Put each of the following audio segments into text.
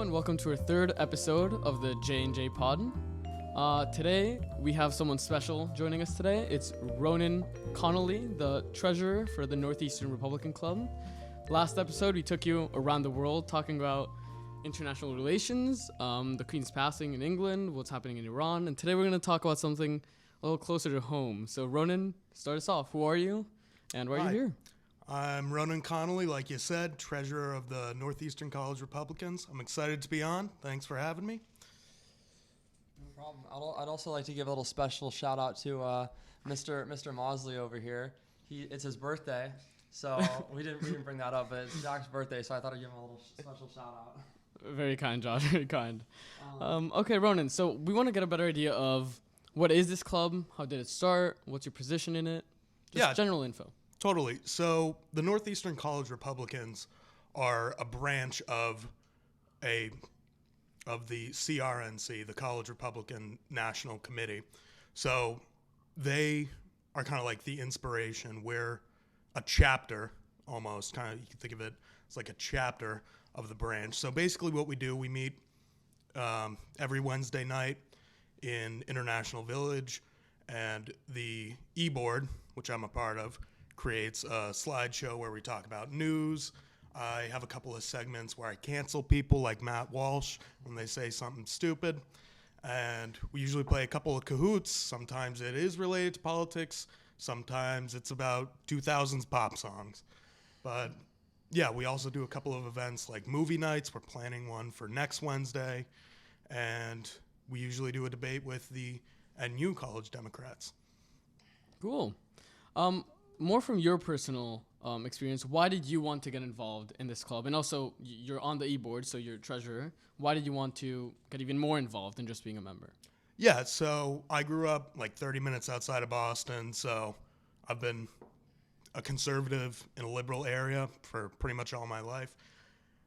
and welcome to our third episode of the J&J Pod. Today, we have someone special joining us today. It's Ronan Connolly, the treasurer for the Northeastern Republican Club. Last episode, we took you around the world talking about international relations, the Queen's passing in England, what's happening in Iran, and today we're going to talk about something a little closer to home. So Ronan, start us off. Who are you, and why are you here? I'm Ronan Connolly, like you said, treasurer of the Northeastern College Republicans. I'm excited to be on. Thanks for having me. No problem. I'd also like to give a little special shout out to Mr. Masliah over here. It's his birthday, so we didn't bring that up, but it's Jack's birthday, so I thought I'd give him a little special shout out. Very kind, Josh. Very kind. Okay, Ronan. So we want to get a better idea of what is this club? How did it start? What's your position in it? Just general info. Totally. So the Northeastern College Republicans are a branch of the CRNC, the College Republican National Committee. So they are kind of like the inspiration. We're a chapter, almost, kind of, you can think of it as like a chapter of the branch. So basically what we do, we meet every Wednesday night in International Village, and the e-board, which I'm a part of, creates a slideshow where we talk about news. I have a couple of segments where I cancel people like Matt Walsh when they say something stupid. And we usually play a couple of Kahoots. Sometimes it is related to politics. Sometimes it's about 2000s pop songs. But yeah, we also do a couple of events like movie nights. We're planning one for next Wednesday. And we usually do a debate with the NU College Democrats. Cool. More from your personal experience, why did you want to get involved in this club? And also, you're on the e-board, so you're treasurer. Why did you want to get even more involved than just being a member? Yeah, so I grew up like 30 minutes outside of Boston, so I've been a conservative in a liberal area for pretty much all my life.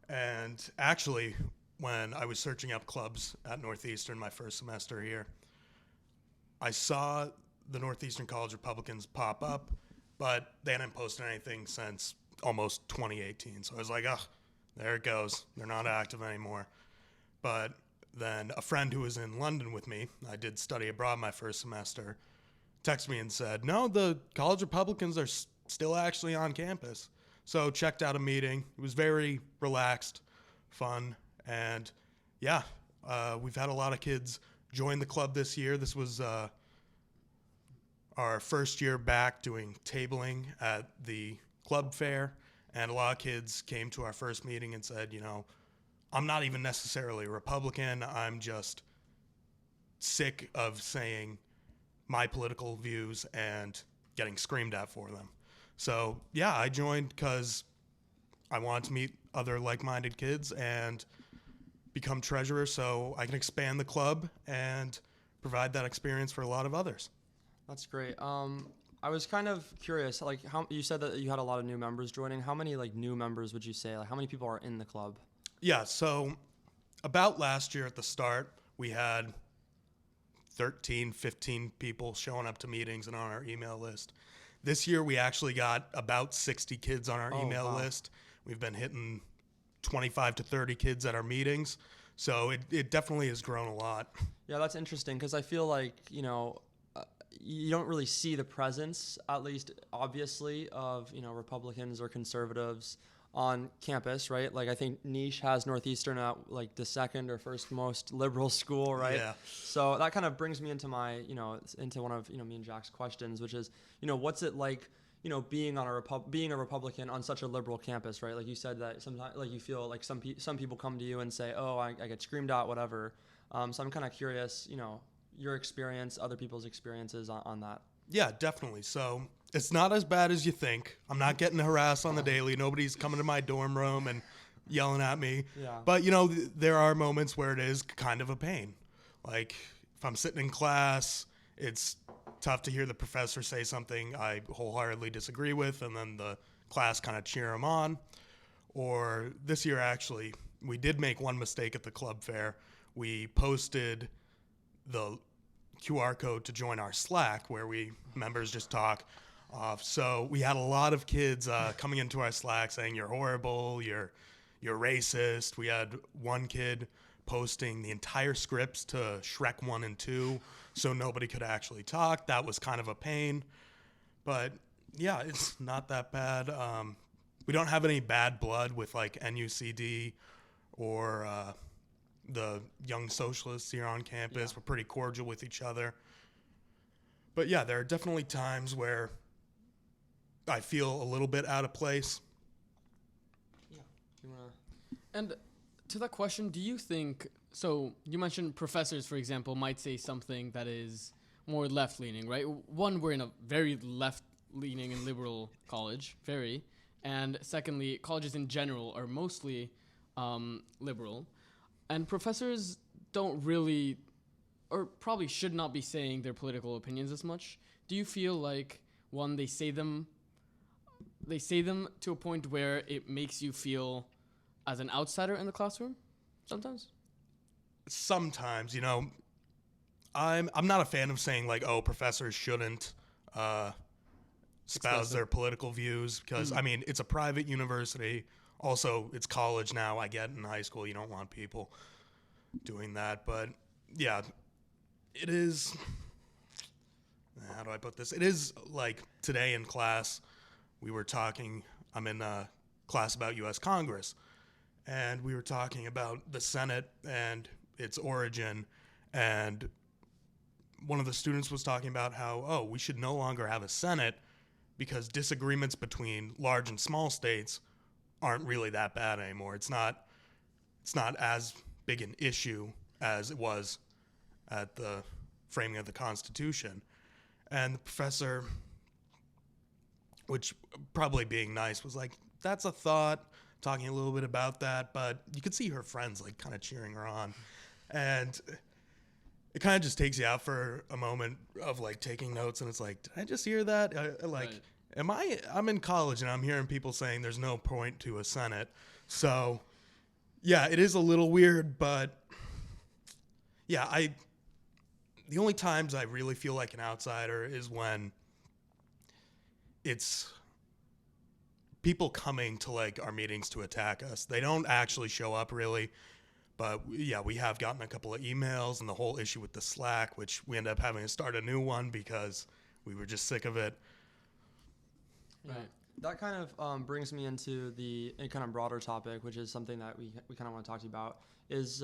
And actually, when I was searching up clubs at Northeastern my first semester here, I saw the Northeastern College Republicans pop up, but they hadn't posted anything since almost 2018. So I was like, there it goes. They're not active anymore. But then a friend who was in London with me, I did study abroad my first semester, texted me and said, no, the College Republicans are still actually on campus. So checked out a meeting. It was very relaxed, fun. And yeah, we've had a lot of kids join the club this year. This was our first year back doing tabling at the club fair, and a lot of kids came to our first meeting and said, I'm not even necessarily a Republican. I'm just sick of saying my political views and getting screamed at for them. So yeah, I joined because I wanted to meet other like-minded kids and become treasurer so I can expand the club and provide that experience for a lot of others. That's great. I was kind of curious, like, how you said that you had a lot of new members joining. How many new members would you say? Like, how many people are in the club? Yeah, so about last year at the start, we had 13, 15 people showing up to meetings and on our email list. This year, we actually got about 60 kids on our email list. We've been hitting 25 to 30 kids at our meetings. So it definitely has grown a lot. Yeah, that's interesting because I feel like, you don't really see the presence, at least obviously, of Republicans or conservatives on campus, right? Like I think Niche has Northeastern at like the second or first most liberal school, right? Yeah. So that kind of brings me into my, into one of me and Jack's questions, which is, what's it like, being on being a Republican on such a liberal campus, right? Like you said that sometimes, like you feel like some people come to you and say, oh, I get screamed at, whatever. So I'm kind of curious, your experience, other people's experiences on that. Yeah, definitely. So it's not as bad as you think. I'm not getting harassed on the daily. Nobody's coming to my dorm room and yelling at me. Yeah. But, there are moments where it is kind of a pain. Like if I'm sitting in class, it's tough to hear the professor say something I wholeheartedly disagree with, and then the class kind of cheer him on. Or this year, actually, we did make one mistake at the club fair. We posted the QR code to join our Slack where we members just talk off. So we had a lot of kids coming into our Slack saying you're horrible, you're you're racist. We had one kid posting the entire scripts to Shrek 1 and 2 so nobody could actually talk. That was kind of a pain. But yeah, it's not that bad. We don't have any bad blood with like NUCD or the Young Socialists here on campus. Yeah. We're pretty cordial with each other. But yeah, there are definitely times where I feel a little bit out of place. Yeah. You wanna? And to that question, do you think, so you mentioned professors, for example, might say something that is more left-leaning, right? One, we're in a very left-leaning and liberal college, very. And secondly, colleges in general are mostly liberal. And professors don't really, or probably should not be saying their political opinions as much. Do you feel like, one, they say them to a point where it makes you feel as an outsider in the classroom sometimes? Sometimes, you know, I'm not a fan of saying like, oh, professors shouldn't espouse their political views because, I mean, it's a private university. Also, it's college now. I get in high school, you don't want people doing that. But yeah, it is, how do I put this? It is like today in class, we were talking, I'm in a class about U.S. Congress, and we were talking about the Senate and its origin, and one of the students was talking about how, oh, we should no longer have a Senate because disagreements between large and small states aren't really that bad anymore. It's not as big an issue as it was at the framing of the Constitution. And the professor, which probably being nice, was like, that's a thought, talking a little bit about that, but you could see her friends like kind of cheering her on. And it kind of just takes you out for a moment of like taking notes, and it's like, did I just hear that? I'm in college and I'm hearing people saying there's no point to a Senate. So yeah, it is a little weird, but yeah, the only times I really feel like an outsider is when it's people coming to like our meetings to attack us. They don't actually show up really. But yeah, we have gotten a couple of emails and the whole issue with the Slack, which we ended up having to start a new one because we were just sick of it. Right. That kind of brings me into a kind of broader topic, which is something that we kind of want to talk to you about, is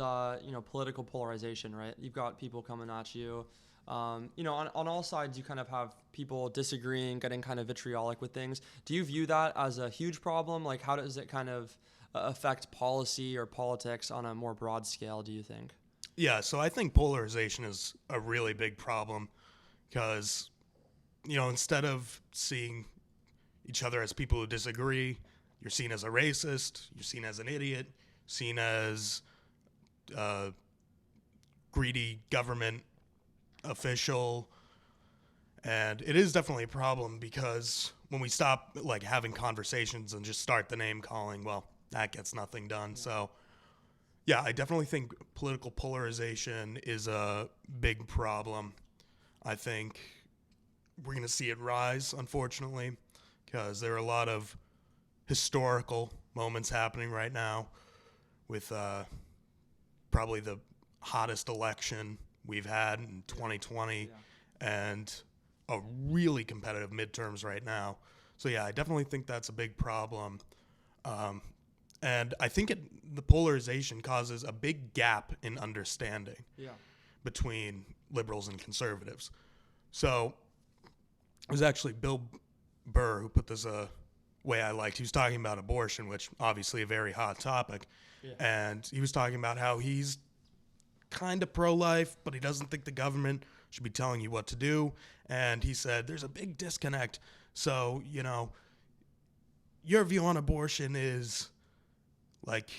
political polarization, right? You've got people coming at you. On all sides, you kind of have people disagreeing, getting kind of vitriolic with things. Do you view that as a huge problem? Like, how does it kind of affect policy or politics on a more broad scale, do you think? Yeah, so I think polarization is a really big problem because, instead of seeing each other as people who disagree, you're seen as a racist, you're seen as an idiot, seen as a greedy government official. And it is definitely a problem because when we stop like having conversations and just start the name calling, well, that gets nothing done. So yeah, I definitely think political polarization is a big problem. I think we're going to see it rise, unfortunately, because there are a lot of historical moments happening right now with probably the hottest election we've had in 2020 and a really competitive midterms right now. So yeah, I definitely think that's a big problem. And I think the polarization causes a big gap in understanding between liberals and conservatives. So it was actually Bill Burr who put this way I liked. He was talking about abortion, which obviously a very hot topic. Yeah. And he was talking about how he's kind of pro-life, but he doesn't think the government should be telling you what to do. And he said, there's a big disconnect. So, your view on abortion is like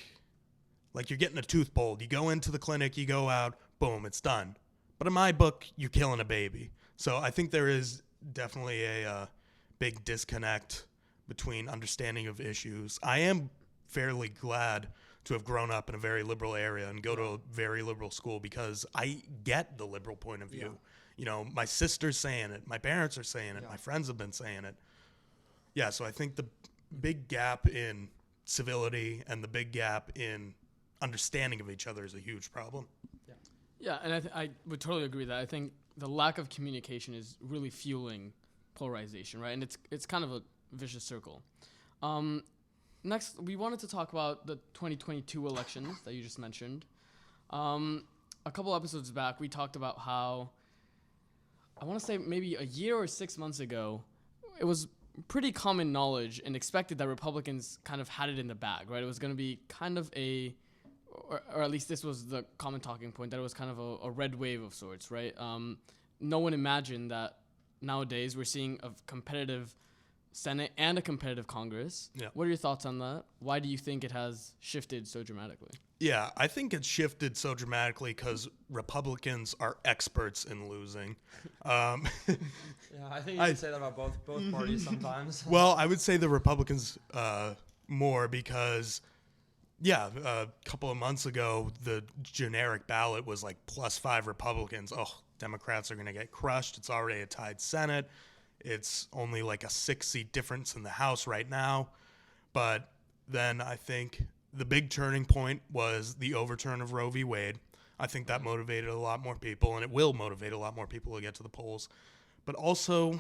you're getting a tooth pulled. You go into the clinic, you go out, boom, it's done. But in my book, you're killing a baby. So I think there is definitely a big disconnect between understanding of issues. I am fairly glad to have grown up in a very liberal area and go to a very liberal school because I get the liberal point of view. Yeah. My sister's saying it. My parents are saying it. Yeah. My friends have been saying it. Yeah, so I think the big gap in civility and the big gap in understanding of each other is a huge problem. Yeah, and I would totally agree that I think the lack of communication is really fueling polarization, right? And it's kind of a vicious circle. Next, we wanted to talk about the 2022 elections that you just mentioned. A couple episodes back, we talked about how, I want to say maybe a year or 6 months ago, it was pretty common knowledge and expected that Republicans kind of had it in the bag, right? It was going to be kind of or at least this was the common talking point, that it was kind of a red wave of sorts, right? No one imagined that nowadays we're seeing a competitive Senate and a competitive Congress. Yeah. What are your thoughts on that? Why do you think it has shifted so dramatically? Yeah, I think it's shifted so dramatically because Republicans are experts in losing. Yeah, I think you can say that about both parties sometimes. Well, I would say the Republicans more because, a couple of months ago, the generic ballot was like +5 Republicans. Oh, Democrats are going to get crushed. It's already a tied Senate. It's only like a 6-seat difference in the House right now. But then I think the big turning point was the overturn of Roe v. Wade. I think that motivated a lot more people, and it will motivate a lot more people to get to the polls. But also,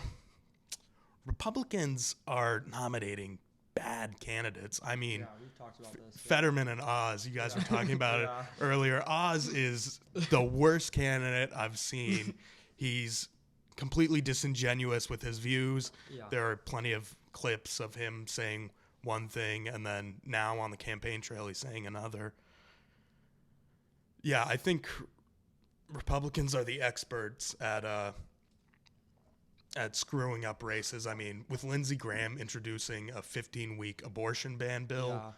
Republicans are nominating bad candidates. I mean, we've talked about this. Fetterman and Oz, you guys were talking about it earlier. Oz is the worst candidate I've seen. He's completely disingenuous with his views. Yeah. There are plenty of clips of him saying one thing and then now on the campaign trail he's saying another. Yeah, I think Republicans are the experts at screwing up races. I mean, with Lindsey Graham introducing a 15-week abortion ban bill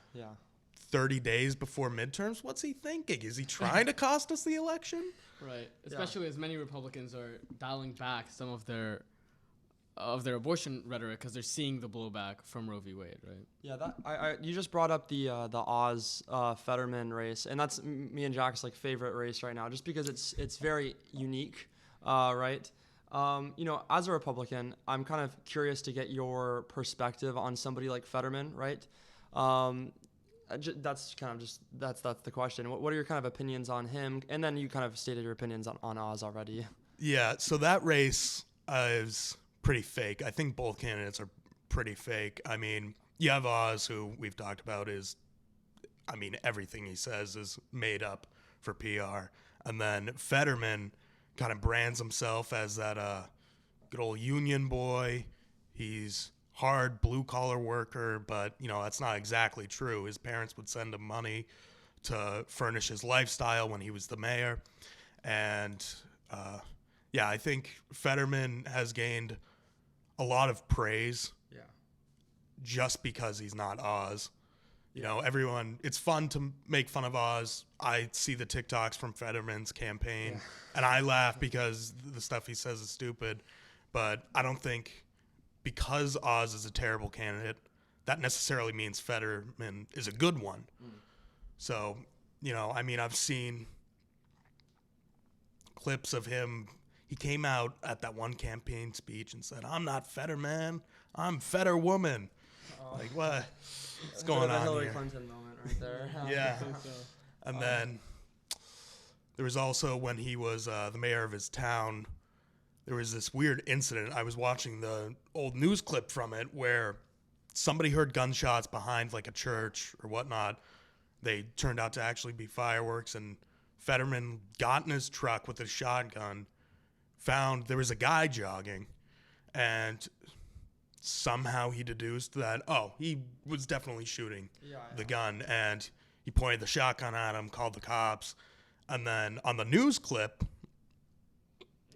30 days before midterms, what's he thinking? Is he trying to cost us the election? Right, especially as many Republicans are dialing back some of their abortion rhetoric because they're seeing the blowback from Roe v. Wade, right? Yeah, you just brought up the Oz Fetterman race, and that's me and Jack's like favorite race right now, just because it's very unique, right? As a Republican, I'm kind of curious to get your perspective on somebody like Fetterman, right? That's kind of just that's the question. What are your kind of opinions on him? And then you kind of stated your opinions on Oz already. Yeah, so that race is pretty fake. I think both candidates are pretty fake. I mean, you have Oz, who we've talked about everything he says is made up for PR. And then Fetterman kind of brands himself as that good old union boy. He's hard blue-collar worker, but, that's not exactly true. His parents would send him money to furnish his lifestyle when he was the mayor. And, I think Fetterman has gained a lot of praise just because he's not Oz. Everyone, it's fun to make fun of Oz. I see the TikToks from Fetterman's campaign, and I laugh because the stuff he says is stupid. But I don't think because Oz is a terrible candidate, that necessarily means Fetterman is a good one. So, I've seen clips of him. He came out at that one campaign speech and said, "I'm not Fetterman, I'm Fetterwoman." Like, what? What's going on Hillary here? Clinton moment right there. Yeah. And then there was also when he was the mayor of his town, there was this weird incident. I was watching the old news clip from it where somebody heard gunshots behind like a church or whatnot. They turned out to actually be fireworks, and Fetterman got in his truck with a shotgun, found there was a guy jogging, and somehow he deduced that, he was definitely shooting the gun, and he pointed the shotgun at him, called the cops. And then on the news clip,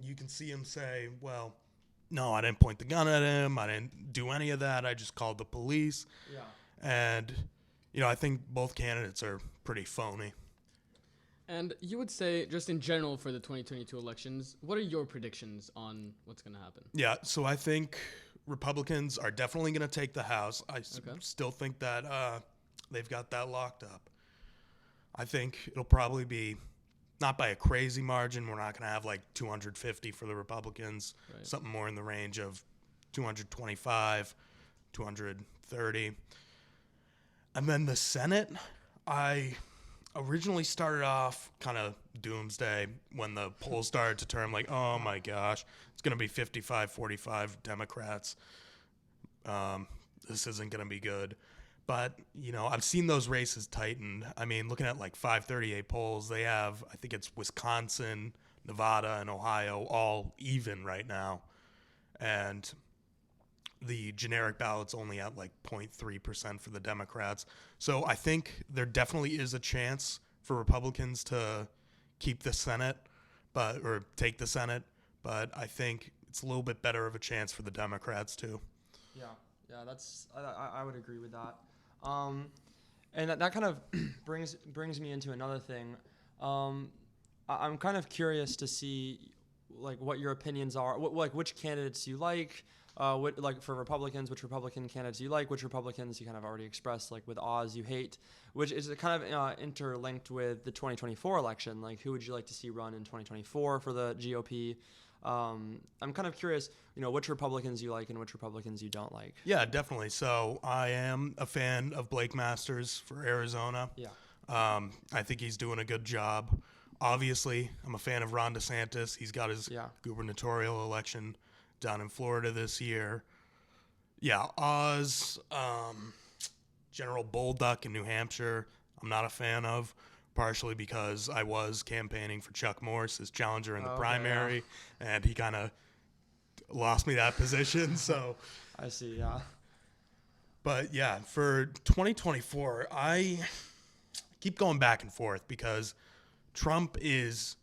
you can see him say, well, no, I didn't point the gun at him. I didn't do any of that. I just called the police. Yeah. And, I think both candidates are pretty phony. And you would say, just in general for the 2022 elections, what are your predictions on what's going to happen? Yeah, so I think Republicans are definitely going to take the House. I still think that they've got that locked up. I think it'll probably be not by a crazy margin. We're not going to have like 250 for the Republicans, something more in the range of 225, 230. And then the Senate, I originally started off kind of doomsday when the polls started to turn like, oh my gosh, it's going to be 55-45 Democrats. This isn't going to be good. But, I've seen those races tighten. I mean, looking at like 538 polls, they have, I think it's Wisconsin, Nevada, and Ohio all even right now. And the generic ballot's only at like 0.3% for the Democrats. So I think there definitely is a chance for Republicans to keep the Senate, or take the Senate. But I think it's a little bit better of a chance for the Democrats too. Yeah, I would agree with that. And that kind of brings me into another thing. I'm kind of curious to see like what your opinions are, which candidates you like. For Republicans, which Republican candidates you like, which Republicans you kind of already expressed, like with Oz you hate, which is kind of interlinked with the 2024 election. Like, who would you like to see run in 2024 for the GOP? I'm kind of curious, which Republicans you like and which Republicans you don't like. Yeah, definitely. So I am a fan of Blake Masters for Arizona. Yeah. I think he's doing a good job. Obviously, I'm a fan of Ron DeSantis. He's got his gubernatorial election down in Florida this year. Yeah, Oz, General Bolduc in New Hampshire, I'm not a fan of, partially because I was campaigning for Chuck Morse, his challenger in the primary, and he kind of lost me that position. So I see, yeah. But yeah, for 2024, I keep going back and forth because Trump is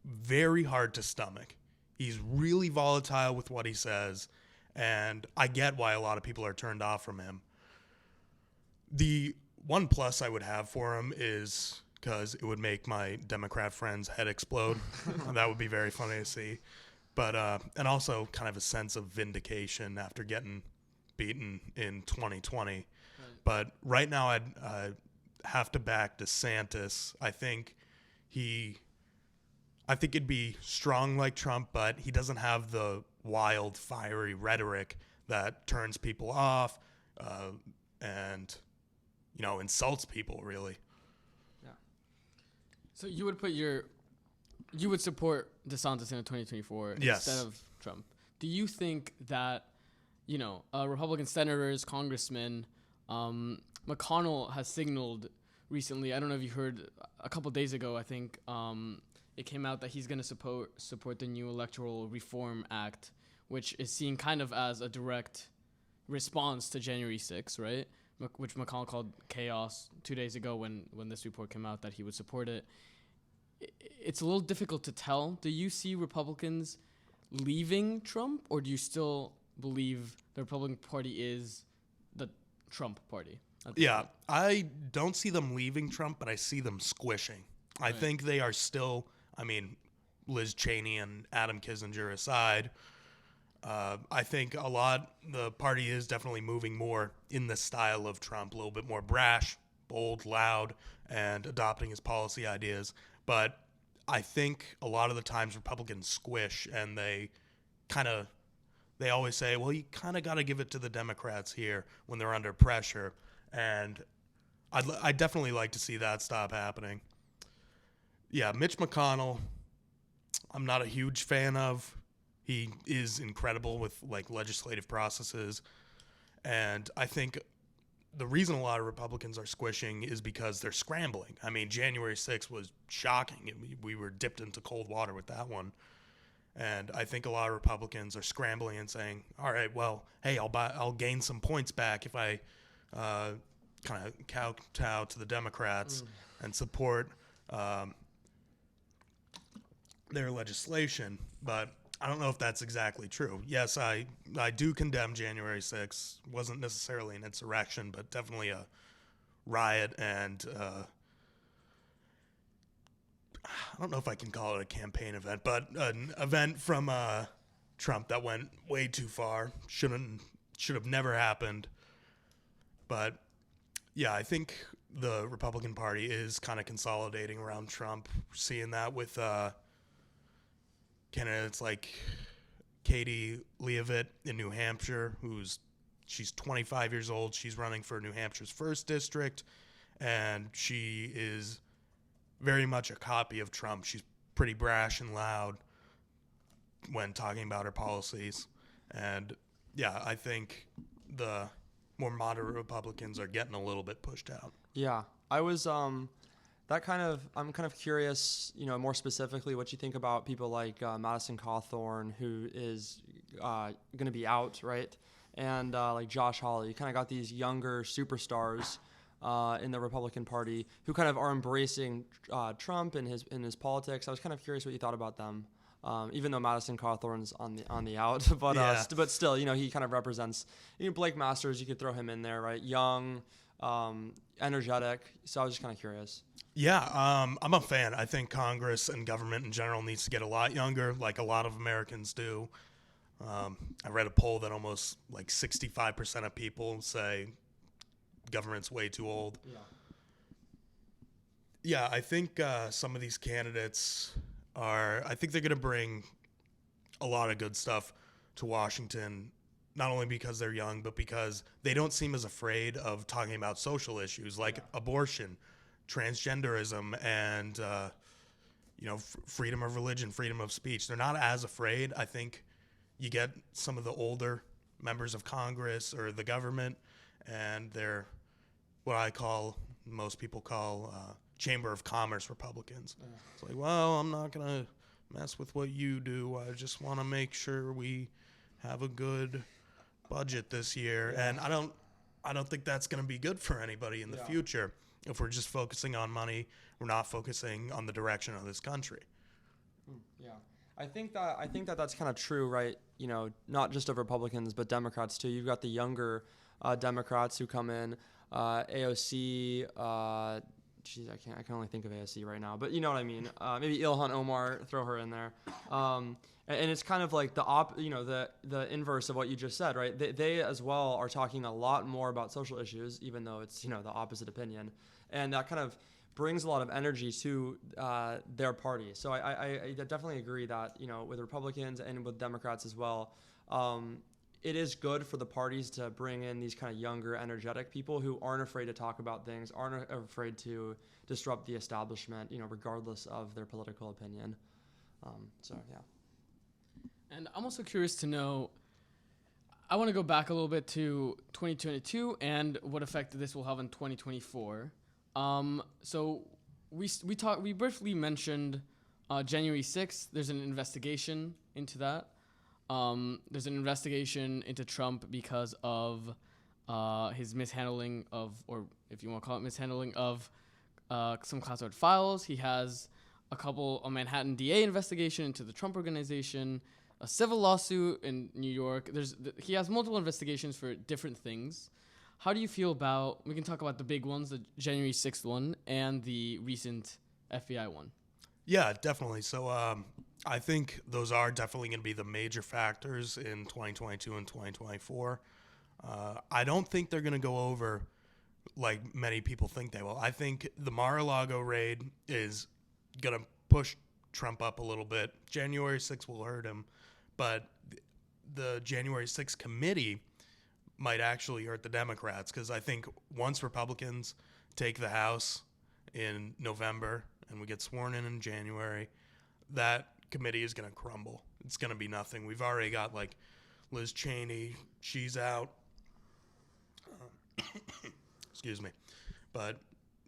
very hard to stomach. He's really volatile with what he says, and I get why a lot of people are turned off from him. The one plus I would have for him is because it would make my Democrat friend's head explode. That would be very funny to see. But and also kind of a sense of vindication after getting beaten in 2020. Right. But right now I'd have to back DeSantis. I think it'd be strong like Trump, but he doesn't have the wild, fiery rhetoric that turns people off and, insults people, really. Yeah. So you would support DeSantis in 2024 instead of Trump. Do you think that, Republican senators, congressmen, McConnell has signaled recently, I don't know if you heard a couple days ago, I think, it came out that he's going to support the new Electoral Reform Act, which is seen kind of as a direct response to January 6th, right? Which McConnell called chaos 2 days ago when this report came out that he would support it. It's a little difficult to tell. Do you see Republicans leaving Trump, or do you still believe the Republican Party is the Trump party? Yeah, I don't see them leaving Trump, but I see them squishing. I think they are still, Liz Cheney and Adam Kinzinger aside, I think the party is definitely moving more in the style of Trump, a little bit more brash, bold, loud, and adopting his policy ideas. But I think a lot of the times Republicans squish, and they always say, well, you kind of got to give it to the Democrats here when they're under pressure. And I'd definitely like to see that stop happening. Yeah, Mitch McConnell, I'm not a huge fan of. He is incredible with legislative processes. And I think the reason a lot of Republicans are squishing is because they're scrambling. January 6th was shocking. We were dipped into cold water with that one. And I think a lot of Republicans are scrambling and saying, all right, well, hey, I'll gain some points back if I kind of kowtow to the Democrats and support their legislation. But I don't know if that's exactly true. Yes, I do condemn January 6th. Wasn't necessarily an insurrection, but definitely a riot, and I don't know if I can call it a campaign event, but an event from Trump that went way too far. Should have never happened. But yeah, I think the Republican Party is kind of consolidating around Trump. We're seeing that with candidates like Katie Leavitt in New Hampshire, who's She's 25 years old. She's running for New Hampshire's 1st district, and she is very much a copy of Trump. She's pretty brash and loud when talking about her policies. And yeah, I think the more moderate Republicans are getting a little bit pushed out. Yeah, I was I'm kind of curious, more specifically what you think about people like Madison Cawthorn, who is going to be out, right? And like Josh Hawley. You kind of got these younger superstars in the Republican Party who kind of are embracing Trump and his politics. I was kind of curious what you thought about them. Even though Madison Cawthorn's on the out, but Yeah. But still, he kind of represents. Blake Masters, you could throw him in there, right? Young, energetic. So I was just kind of curious. Yeah, I'm a fan. I think Congress and government in general needs to get a lot younger, like a lot of Americans do. I read a poll that almost like 65% of people say government's way too old. Yeah, I think some of these candidates I think they're going to bring a lot of good stuff to Washington, not only because they're young, but because they don't seem as afraid of talking about social issues like abortion, transgenderism, and freedom of religion, freedom of speech. They're not as afraid. I think you get some of the older members of Congress or the government, and they're what most people call Chamber of Commerce Republicans. It's like, well, I'm not gonna mess with what you do. I just want to make sure we have a good budget this year, and I don't think that's gonna be good for anybody in the future. If we're just focusing on money, we're not focusing on the direction of this country. Yeah, I think that that's kind of true, right? Not just of Republicans, but Democrats too. You've got the younger Democrats who come in, AOC. I can only think of AOC right now, but you know what I mean. Maybe Ilhan Omar, throw her in there. And it's kind of like the inverse of what you just said, right? They as well are talking a lot more about social issues, even though it's the opposite opinion, and that kind of brings a lot of energy to their party. So I definitely agree that with Republicans and with Democrats as well. It is good for the parties to bring in these kind of younger, energetic people who aren't afraid to talk about things, aren't afraid to disrupt the establishment, regardless of their political opinion. Yeah. And I'm also curious to know, I want to go back a little bit to 2022 and what effect this will have in 2024. So we briefly mentioned January 6th. There's an investigation into that. There's an investigation into Trump because of his mishandling of, or if you want to call it mishandling of, some classified files. He has a Manhattan DA investigation into the Trump Organization, a civil lawsuit in New York. He has multiple investigations for different things. How do you feel about, we can talk about the big ones, the January 6th one and the recent FBI one. Yeah, definitely. So I think those are definitely going to be the major factors in 2022 and 2024. I don't think they're going to go over like many people think they will. I think the Mar-a-Lago raid is going to push Trump up a little bit. January 6th will hurt him, but the January 6th committee might actually hurt the Democrats, because I think once Republicans take the House in November and we get sworn in January, that committee is going to crumble. It's going to be nothing. We've already got like Liz Cheney, she's out. Excuse me. But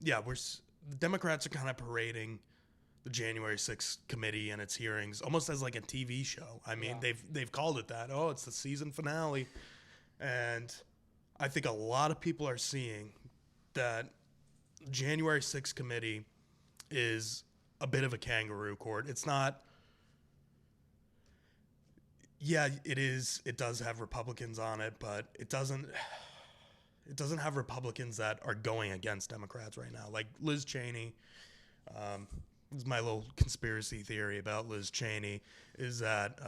yeah, the Democrats are kind of parading the January 6th committee and its hearings almost as like a TV show. I mean, they've called it that. Oh, it's the season finale. And I think a lot of people are seeing that January 6th committee is a bit of a kangaroo court. It's not. Yeah, it is. It does have Republicans on it, but it doesn't have Republicans that are going against Democrats right now. Like Liz Cheney. This is my little conspiracy theory about Liz Cheney, is that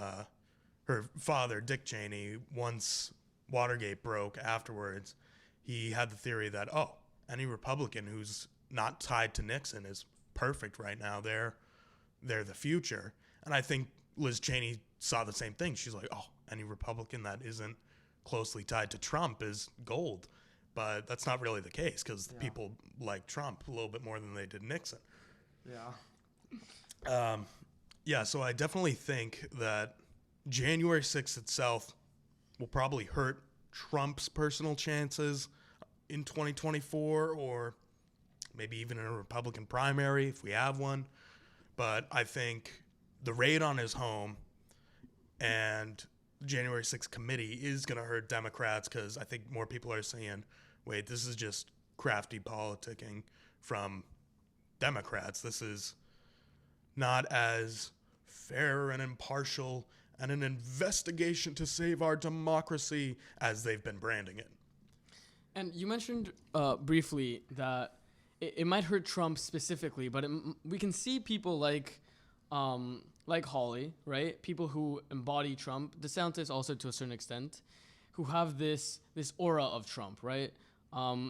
her father, Dick Cheney, once Watergate broke afterwards, he had the theory that, any Republican who's not tied to Nixon is perfect right now. They're the future. And I think Liz Cheney saw the same thing. She's like, any Republican that isn't closely tied to Trump is gold. But that's not really the case because people like Trump a little bit more than they did Nixon. Yeah. So I definitely think that January 6th itself will probably hurt Trump's personal chances in 2024 or maybe even in a Republican primary if we have one. But I think the raid on his home and the January 6th committee is going to hurt Democrats because I think more people are saying, wait, this is just crafty politicking from Democrats. This is not as fair and impartial and an investigation to save our democracy as they've been branding it. And you mentioned briefly that it might hurt Trump specifically, but we can see people like Hawley, right? People who embody Trump, DeSantis also to a certain extent, who have this aura of Trump, right?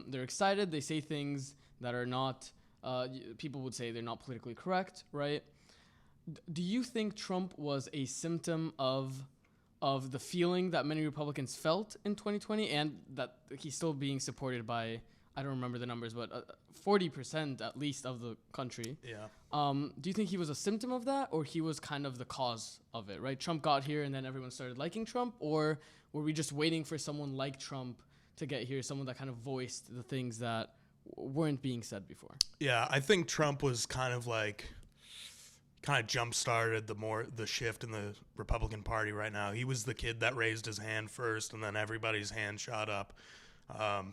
They're excited. They say things that are not, people would say they're not politically correct, right? Do you think Trump was a symptom of the feeling that many Republicans felt in 2020 and that he's still being supported by, I don't remember the numbers, but 40% at least of the country? Yeah. Do you think he was a symptom of that or he was kind of the cause of it, right? Trump got here and then everyone started liking Trump, or were we just waiting for someone like Trump to get here, someone that kind of voiced the things that weren't being said before? Yeah, I think Trump was kind of jump-started the shift in the Republican Party right now. He was the kid that raised his hand first, and then everybody's hand shot up. I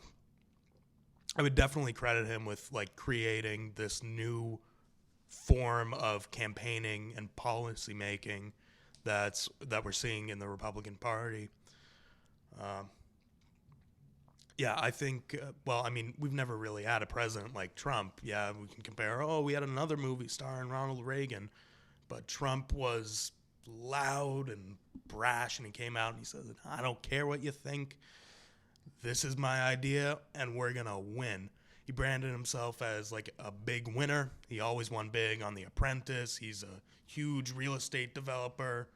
would definitely credit him with creating this new form of campaigning and policy making that we're seeing in the Republican Party. I think, we've never really had a president like Trump. Yeah, we can compare, we had another movie star in Ronald Reagan, but Trump was loud and brash, and he came out and he said, I don't care what you think. This is my idea, and we're going to win. He branded himself as a big winner. He always won big on The Apprentice. He's a huge real estate developer.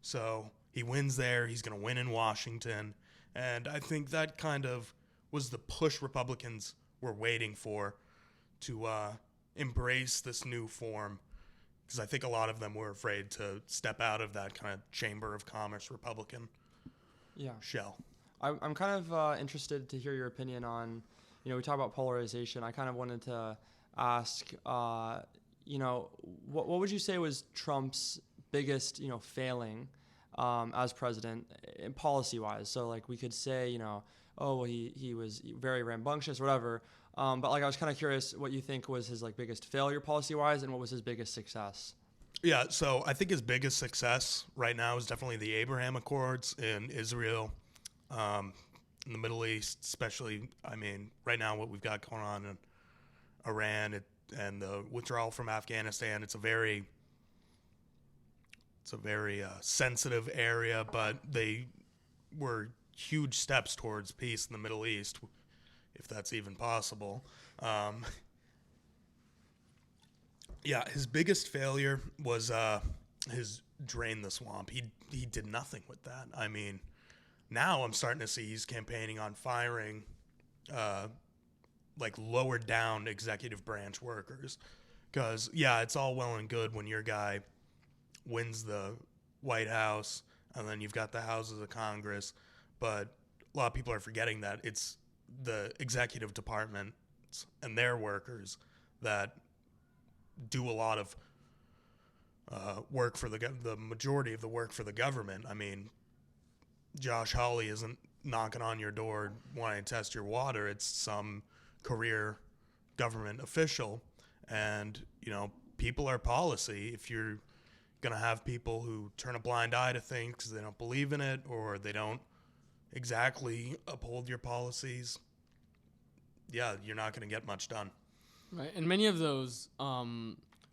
So he wins there. He's going to win in Washington. And I think that kind of was the push Republicans were waiting for to embrace this new form, because I think a lot of them were afraid to step out of that kind of Chamber of Commerce Republican shell. I'm kind of interested to hear your opinion on, we talk about polarization. I kind of wanted to ask, what would you say was Trump's biggest, failing as president policy-wise? So we could say, he was very rambunctious, whatever. But I was kind of curious what you think was his biggest failure policy-wise, and what was his biggest success. Yeah, so I think his biggest success right now is definitely the Abraham Accords in Israel, in the Middle East, especially. Right now what we've got going on in Iran and the withdrawal from Afghanistan. It's a very sensitive area, but they were huge steps towards peace in the Middle East, if that's even possible. His biggest failure was his drain the swamp. He did nothing with that. Now I'm starting to see he's campaigning on firing lower down executive branch workers, because it's all well and good when your guy wins the White House and then you've got the houses of Congress, but a lot of people are forgetting that it's the executive department and their workers that do a lot of work for the majority of the work for the government. Josh Hawley isn't knocking on your door wanting to test your water. It's some career government official, and people are policy. If you're going to have people who turn a blind eye to things because they don't believe in it or they don't exactly uphold your policies, you're not going to get much done. Right, and many of those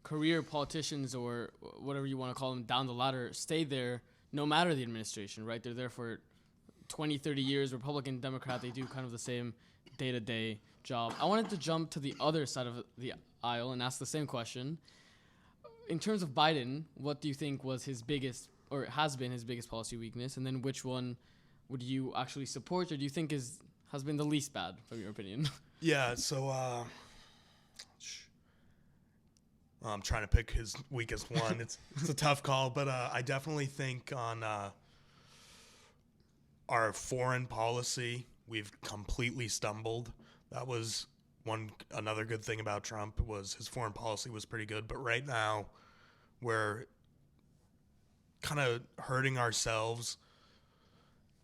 career politicians, or whatever you want to call them, down the ladder, stay there no matter the administration, right? They're there for 20, 30 years, Republican, Democrat, they do kind of the same day-to-day job. I wanted to jump to the other side of the aisle and ask the same question. In terms of Biden, what do you think was his biggest, or has been his biggest policy weakness? And then which one would you actually support, or do you think has been the least bad, from your opinion? Yeah, so I'm trying to pick his weakest one. It's a tough call, but I definitely think on our foreign policy, we've completely stumbled. That was another good thing about Trump was his foreign policy was pretty good, but right now we're kind of hurting ourselves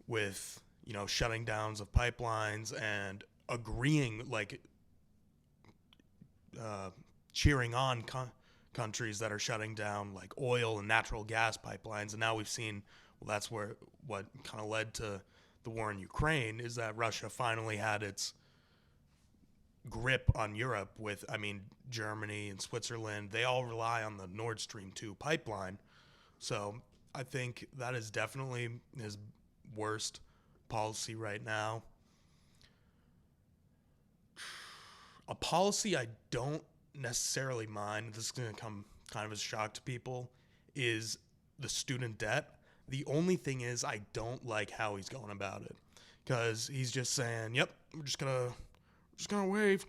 with, shutting downs of pipelines and agreeing, cheering on countries that are shutting down like oil and natural gas pipelines. And now we've seen, that's what kind of led to the war in Ukraine, is that Russia finally had its grip on Europe with, Germany and Switzerland. They all rely on the Nord Stream 2 pipeline. So I think that is definitely his worst policy right now. A policy I don't necessarily mind, this is going to come kind of as a shock to people, is the student debt. The only thing is I don't like how he's going about it, because he's just saying, yep, we're just gonna waive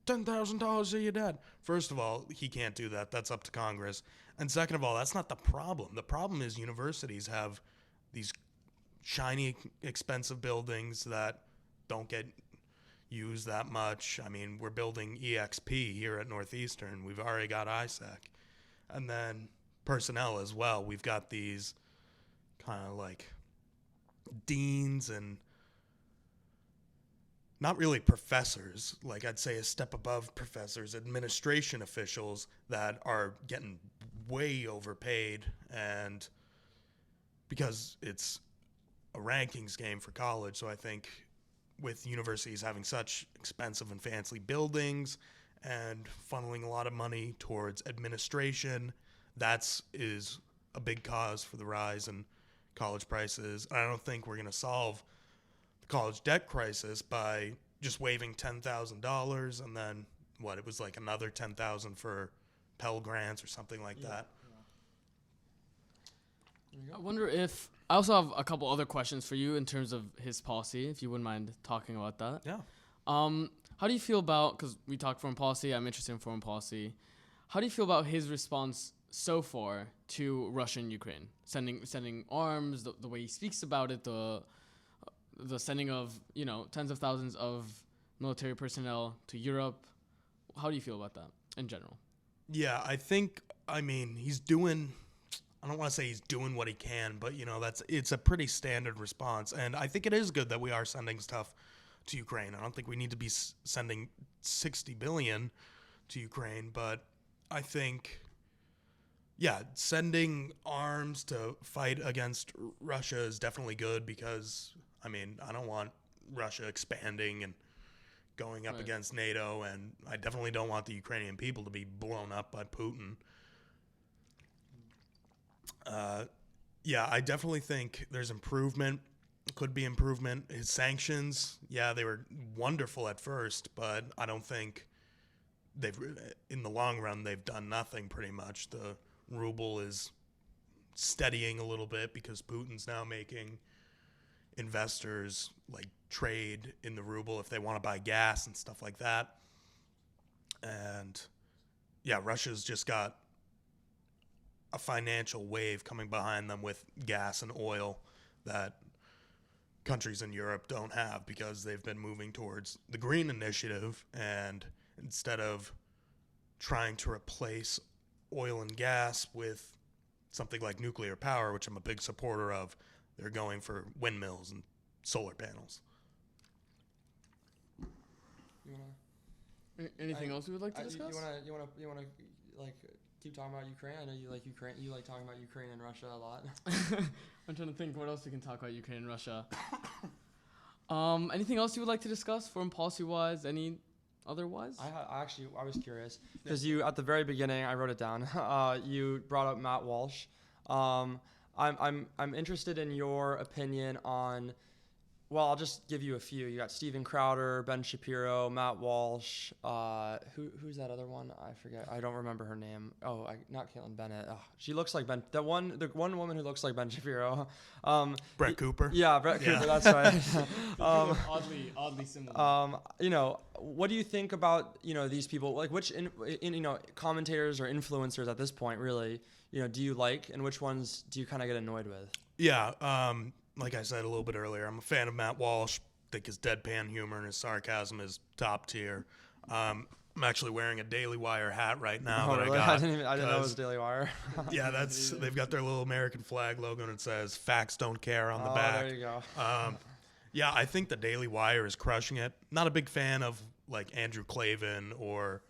$10,000 of your debt. First of all, he can't do that. That's up to Congress. And second of all, that's not the problem. The problem is universities have these shiny, expensive buildings that don't get used that much. We're building EXP here at Northeastern. We've already got ISAC. And then personnel as well. We've got these kind of like deans and not really professors, like I'd say a step above professors, administration officials that are getting way overpaid, and because it's a rankings game for college. So I think with universities having such expensive and fancy buildings and funneling a lot of money towards administration, is a big cause for the rise in college prices. I don't think we're going to solve the college debt crisis by just waiving $10,000 and then it was like another $10,000 for Pell Grants or something like that. I wonder if I also have a couple other questions for you in terms of his policy, if you wouldn't mind talking about that. Yeah. How do you feel about, because we talk foreign policy, I'm interested in foreign policy. How do you feel about his response so far to Russia and Ukraine? Sending arms, the way he speaks about it, the sending of, tens of thousands of military personnel to Europe. How do you feel about that in general? Yeah, I think, he's doing, I don't want to say he's doing what he can, but, it's a pretty standard response. And I think it is good that we are sending stuff to Ukraine. I don't think we need to be sending $60 billion to Ukraine, but I think, sending arms to fight against Russia is definitely good, because, I don't want Russia expanding and going up against NATO, and I definitely don't want the Ukrainian people to be blown up by Putin. I definitely think there's improvement. Could be improvement. His sanctions, they were wonderful at first, but I don't think in the long run, they've done nothing pretty much. The ruble is steadying a little bit because Putin's now making investors trade in the ruble if they want to buy gas and stuff like that. And Russia's just got a financial wave coming behind them with gas and oil that countries in Europe don't have, because they've been moving towards the green initiative, and instead of trying to replace oil and gas with something like nuclear power, which I'm a big supporter of, they're going for windmills and solar panels. Anything else you would like to discuss? You wanna keep talking about Ukraine? I know you like Ukraine. You like talking about Ukraine and Russia a lot. I'm trying to think what else we can talk about Ukraine and Russia. Anything else you would like to discuss, foreign policy wise? Any otherwise? I was curious because you at the very beginning, I wrote it down. You brought up Matt Walsh. I'm interested in your opinion on Well, I'll just give you a few. You got Steven Crowder, Ben Shapiro, Matt Walsh. Who's that other one? I forget. I don't remember her name. Oh, not Caitlin Bennett. Oh, she looks like Ben. The one woman who looks like Ben Shapiro. Brett Cooper. Yeah, Brett Cooper. That's right. Oddly similar. What do you think about these people? Like which commentators or influencers at this point really do you like, and which ones do you kind of get annoyed with? Yeah. Like I said a little bit earlier, I'm a fan of Matt Walsh. Think his deadpan humor and his sarcasm is top tier. I'm actually wearing a Daily Wire hat right now that really? I got. I didn't know it was Daily Wire. Yeah, they've got their little American flag logo and it says "Facts don't care" on the back. There you go. Yeah, I think the Daily Wire is crushing it. Not a big fan of like Andrew Klavan or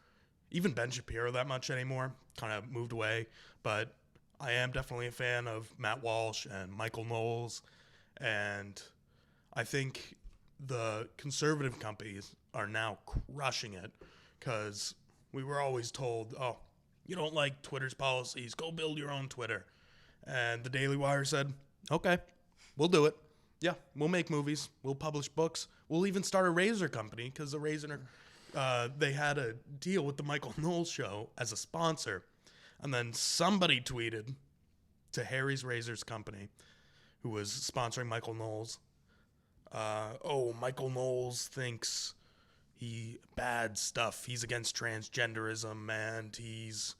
even Ben Shapiro that much anymore. Kind of moved away, but I am definitely a fan of Matt Walsh and Michael Knowles. And I think the conservative companies are now crushing it because we were always told, oh, you don't like Twitter's policies, go build your own Twitter. And the Daily Wire said, okay, we'll do it. Yeah, we'll make movies. We'll publish books. We'll even start a razor company because the razor, they had a deal with the Michael Knowles show as a sponsor. And then somebody tweeted to Harry's Razors Company, who was sponsoring Michael Knowles. Michael Knowles thinks bad stuff. He's against transgenderism, and he's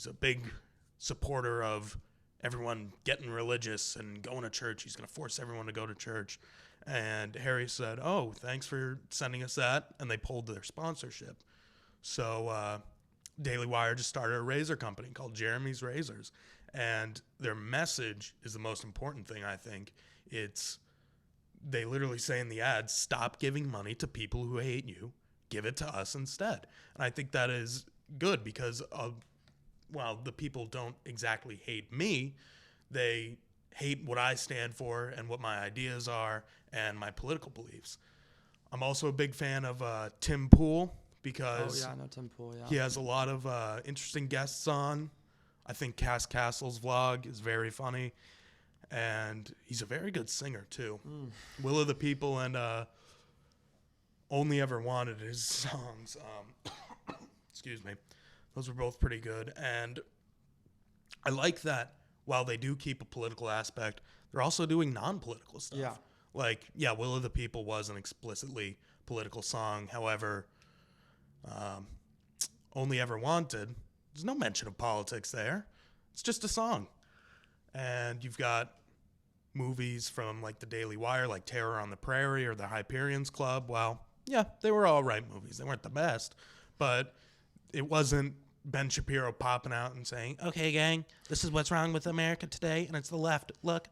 a big supporter of everyone getting religious and going to church. He's going to force everyone to go to church. And Harry said, oh, thanks for sending us that. And they pulled their sponsorship. So Daily Wire just started a razor company called Jeremy's Razors. And their message is the most important thing, I think. They literally say in the ad, stop giving money to people who hate you. Give it to us instead. And I think that is good because, while the people don't exactly hate me, they hate what I stand for and what my ideas are and my political beliefs. I'm also a big fan of Tim Pool because I know Tim Pool, yeah. He has a lot of interesting guests on. I think Cass Castle's vlog is very funny, and he's a very good singer too. Will of the People and Only Ever Wanted, his songs. Excuse me. Those were both pretty good, and I like that while they do keep a political aspect, they're also doing non-political stuff. Yeah. Like, yeah, Will of the People was an explicitly political song. However, Only Ever Wanted, there's no mention of politics there. It's just a song. And you've got movies from like the Daily Wire, like Terror on the Prairie or the Hyperions Club. Well, yeah, they were all right movies. They weren't the best, but it wasn't Ben Shapiro popping out and saying, okay, gang, this is what's wrong with America today, and it's the left. Look.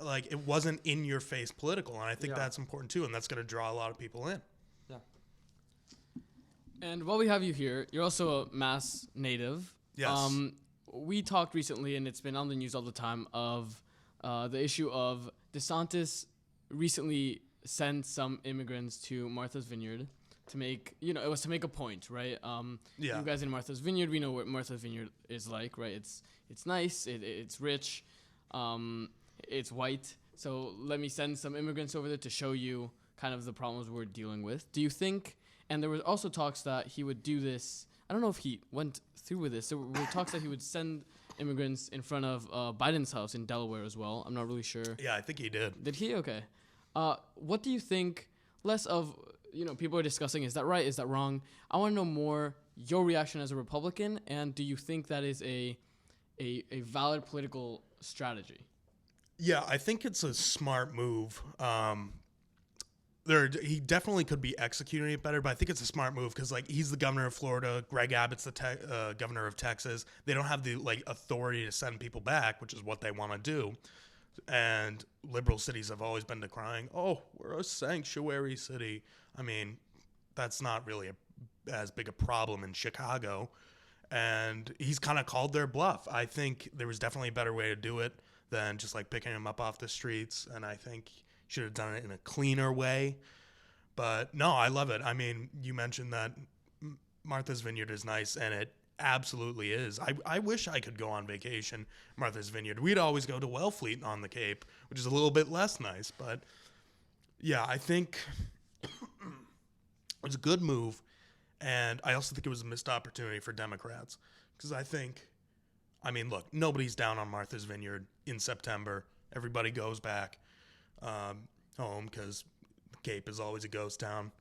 Like, it wasn't in-your-face political, and I think that's important, too, and that's going to draw a lot of people in. Yeah. And while we have you here, you're also a Mass native. Yes. We talked recently, and it's been on the news all the time, of the issue of DeSantis recently sent some immigrants to Martha's Vineyard to make, it was to make a point, right? You guys in Martha's Vineyard, we know what Martha's Vineyard is like, right? It's nice, it's rich, it's white. So let me send some immigrants over there to show you kind of the problems we're dealing with. Do you think, and there was also talks that he would do this, I don't know if he went through with this. There were talks that he would send immigrants in front of Biden's house in Delaware as well. I'm not really sure. Yeah, I think he did. Did he? Okay. What do you think, less of, people are discussing, is that right, is that wrong? I want to know more your reaction as a Republican, and do you think that is a valid political strategy? Yeah, I think it's a smart move. He definitely could be executing it better, but I think it's a smart move because, like, he's the governor of Florida. Greg Abbott's the governor of Texas. They don't have the authority to send people back, which is what they want to do. And liberal cities have always been decrying, oh, we're a sanctuary city. I mean, that's not really as big a problem in Chicago. And he's kind of called their bluff. I think there was definitely a better way to do it than just picking him up off the streets. And I think he should have done it in a cleaner way. But no, I love it. I mean, you mentioned that Martha's Vineyard is nice, and absolutely is. I wish I could go on vacation Martha's Vineyard. We'd always go to Wellfleet on the Cape, which is a little bit less nice. But, yeah, I think it was a good move. And I also think it was a missed opportunity for Democrats. Because look, nobody's down on Martha's Vineyard in September. Everybody goes back home because the Cape is always a ghost town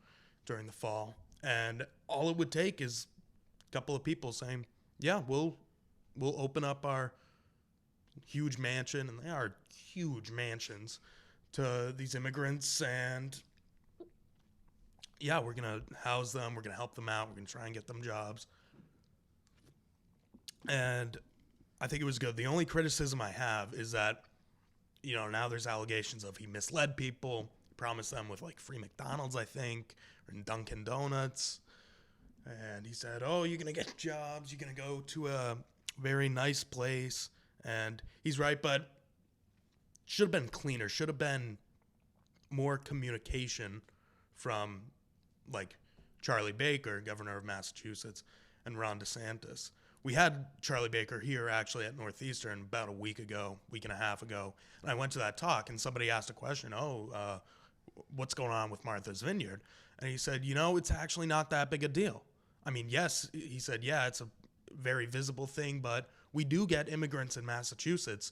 during the fall. And all it would take is a couple of people saying, yeah, we'll open up our huge mansion, and they are huge mansions, to these immigrants, and yeah, we're going to house them, we're going to help them out, we're going to try and get them jobs. And I think it was good. The only criticism I have is that, now there's allegations of he misled people, promised them with like free McDonald's, I think, or Dunkin' Donuts. And he said, oh, you're going to get jobs, you're going to go to a very nice place. And he's right, but should have been cleaner, should have been more communication from like Charlie Baker, governor of Massachusetts, and Ron DeSantis. We had Charlie Baker here actually at Northeastern about a week and a half ago. And I went to that talk and somebody asked a question, what's going on with Martha's Vineyard? And he said, it's actually not that big a deal. I mean, yes, he said, yeah, it's a very visible thing, but we do get immigrants in Massachusetts.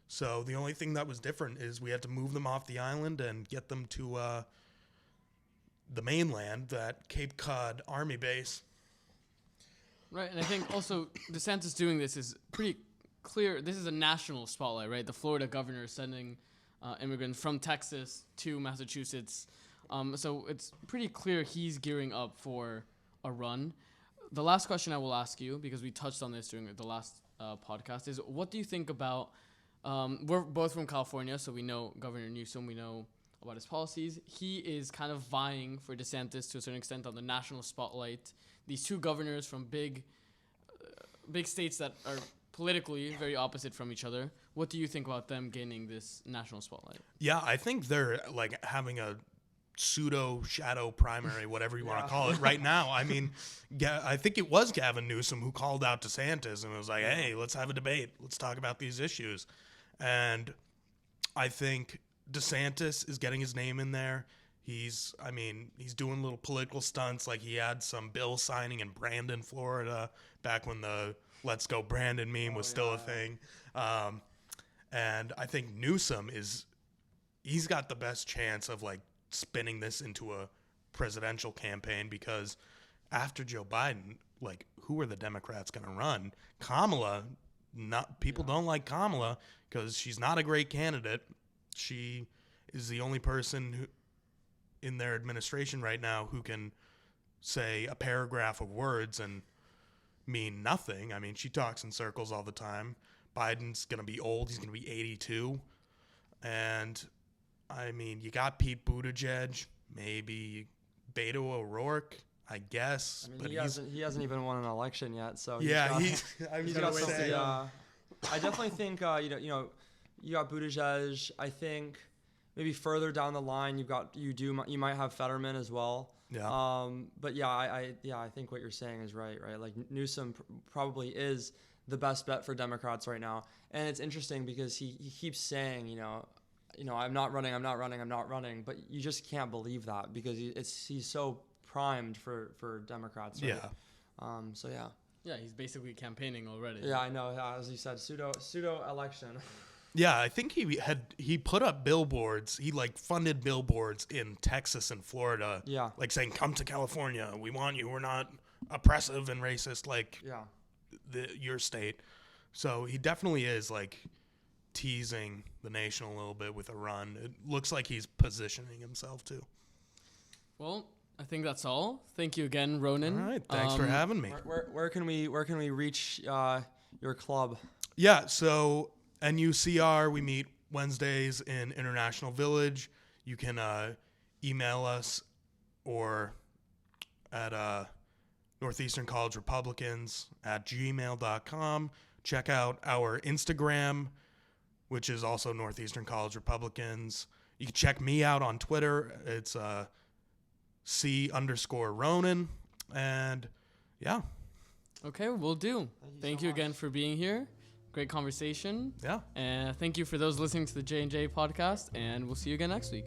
So the only thing that was different is we had to move them off the island and get them to the mainland, that Cape Cod Army base. Right, and I think also DeSantis doing this is pretty clear. This is a national spotlight, right? The Florida governor sending immigrants from Texas to Massachusetts. So it's pretty clear he's gearing up for a run. The last question I will ask you, because we touched on this during the last podcast, is what do you think about, we're both from California, so we know Governor Newsom, we know about his policies. He is kind of vying for DeSantis to a certain extent on the national spotlight. These two governors from big states that are politically very opposite from each other. What do you think about them gaining this national spotlight? Yeah, I think they're like having a pseudo shadow primary, whatever you want to call it right now. I mean, I think it was Gavin Newsom who called out DeSantis and was like, hey, let's have a debate. Let's talk about these issues. And I think DeSantis is getting his name in there. He's doing little political stunts, like he had some bill signing in Brandon, Florida, back when the Let's Go Brandon meme was still a thing. And I think Newsom he's got the best chance of like spinning this into a presidential campaign, because after Joe Biden, like, who are the Democrats going to run? Kamala, people don't like Kamala because she's not a great candidate. She is the only person in their administration right now who can say a paragraph of words and mean nothing. I mean, she talks in circles all the time. Biden's going to be old. He's going to be 82. And, I mean, you got Pete Buttigieg, maybe Beto O'Rourke, I guess. I mean, he hasn't even won an election yet, so I was he's going got to something. say. I definitely think you got Buttigieg. I think maybe further down the line you might have Fetterman as well. Yeah. But yeah, I think what you're saying is right. Like Newsom probably is the best bet for Democrats right now, and it's interesting because he keeps saying, I'm not running, but you just can't believe that because he's so primed for Democrats. Right? Yeah. So yeah. Yeah, he's basically campaigning already. Yeah, I know. As you said, pseudo election. Yeah, I think he put up billboards. He like funded billboards in Texas and Florida. Yeah. Like saying, "Come to California. We want you. We're not oppressive and racist like your state." So he definitely is like teasing the nation a little bit with a run. It looks like he's positioning himself too. Well, I think that's all. Thank you again, Ronan. All right, thanks for having me. Where can we reach your club? Yeah, so NUCR, we meet Wednesdays in International Village. You can email us or at Northeastern College Republicans @gmail.com. Check out our Instagram, which is also Northeastern College Republicans. You can check me out on Twitter. It's C_Ronan. And yeah. Okay, we'll do. Thank so you again much. for being here. Great conversation. Yeah. And thank you for those listening to the J&J podcast, and we'll see you again next week.